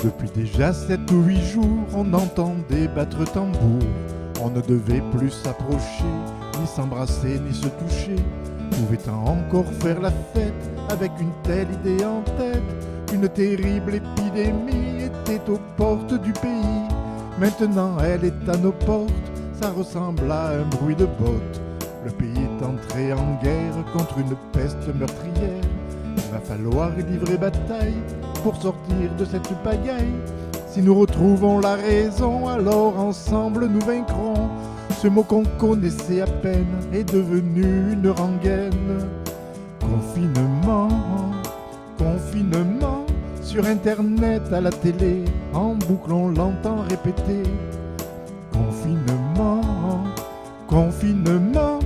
Depuis déjà 7 ou 8 jours, on entendait battre tambour. On ne devait plus s'approcher, ni s'embrasser, ni se toucher. Pouvait-on encore faire la fête avec une telle idée en tête? Une terrible épidémie était aux portes du pays. Maintenant elle est à nos portes, ça ressemble à un bruit de bottes. Le pays est entré en guerre contre une peste meurtrière. Il va falloir livrer bataille pour sortir de cette pagaille. Si nous retrouvons la raison, alors ensemble nous vaincrons. Ce mot qu'on connaissait à peine est devenu une rengaine. Confinement, confinement, sur internet, à la télé, en boucle on l'entend répéter. Confinement, confinement,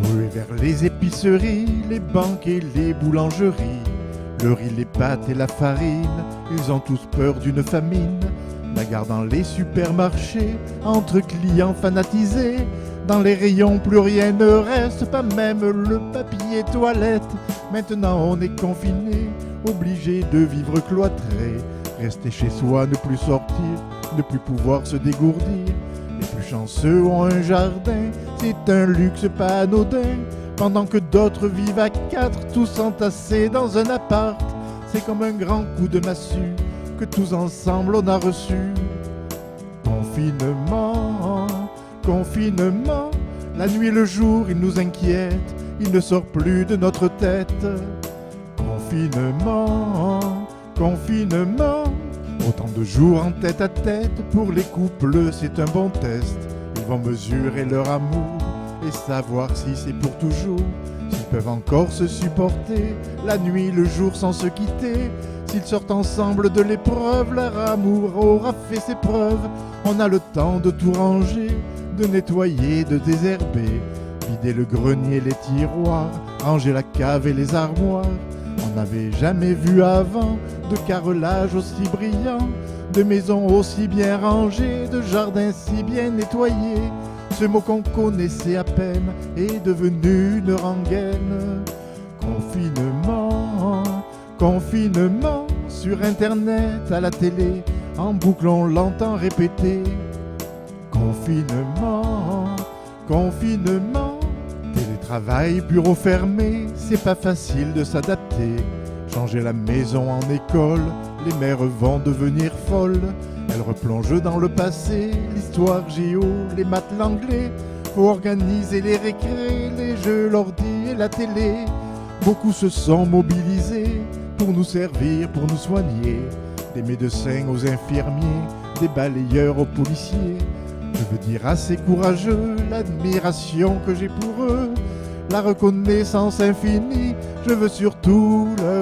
oui, vers les épiceries, les banques et les boulangeries. Le riz, les pâtes et la farine, ils ont tous peur d'une famine. Bagarre dans les supermarchés, entre clients fanatisés. Dans les rayons, plus rien ne reste, pas même le papier toilette. Maintenant on est confiné, obligé de vivre cloîtré. Rester chez soi, ne plus sortir, ne plus pouvoir se dégourdir. Les plus chanceux ont un jardin, c'est un luxe pas anodin. Pendant que d'autres vivent à 4, tous entassés dans un appart. C'est comme un grand coup de massue que tous ensemble on a reçu. Confinement, confinement, la nuit et le jour il nous inquiète, il ne sort plus de notre tête. Confinement, confinement, autant de jours en tête à tête, pour les couples c'est un bon test. Ils vont mesurer leur amour et savoir si c'est pour toujours, s'ils peuvent encore se supporter, la nuit, le jour sans se quitter. S'ils sortent ensemble de l'épreuve, leur amour aura fait ses preuves. On a le temps de tout ranger, de nettoyer, de désherber, vider le grenier, les tiroirs, ranger la cave et les armoires. On n'avait jamais vu avant de carrelage aussi brillant, de maisons aussi bien rangées, de jardins si bien nettoyés. Ce mot qu'on connaissait à peine est devenu une rengaine. Confinement, confinement, sur internet, à la télé, en boucle on l'entend répéter. Confinement, confinement, télétravail, bureau fermé, c'est pas facile de s'adapter. Changer la maison en école, les mères vont devenir folles. Elles replongent dans le passé, l'histoire géo, les maths, l'anglais. Faut organiser les récrés, les jeux, l'ordi et la télé. Beaucoup se sont mobilisés pour nous servir, pour nous soigner. Des médecins aux infirmiers, des balayeurs aux policiers. Je veux dire à ces courageux l'admiration que j'ai pour eux, la reconnaissance infinie. Je veux surtout leur